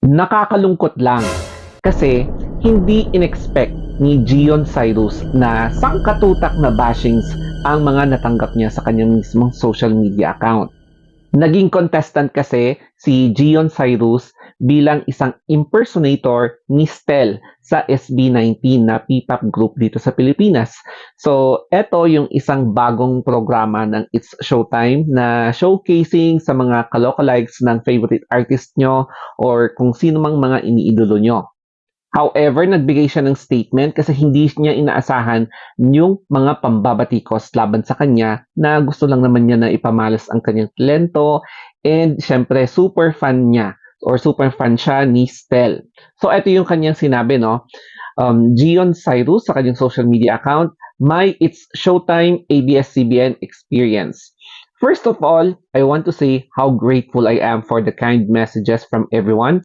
Nakakalungkot lang kasi hindi inexpect ni Gion Cyrus na sangkatutak na bashings ang mga natanggap niya sa kanyang mismong social media account. Naging contestant kasi si Gion Cyrus bilang isang impersonator ni Stel sa SB19 na P-pop group dito sa Pilipinas. So, eto yung isang bagong programa ng It's Showtime na showcasing sa mga kalokalikes ng favorite artist nyo or kung sino mang mga iniidolo nyo. However, nagbigay siya ng statement kasi hindi niya inaasahan yung mga pambabatikos laban sa kanya na gusto lang naman niya na ipamalas ang kanyang talento and syempre super fan niya or super fan siya ni Stel. So ito yung kanyang sinabi, no? Gion Cyrus sa kanyang social media account, my It's Showtime ABS-CBN experience. First of all, I want to say how grateful I am for the kind messages from everyone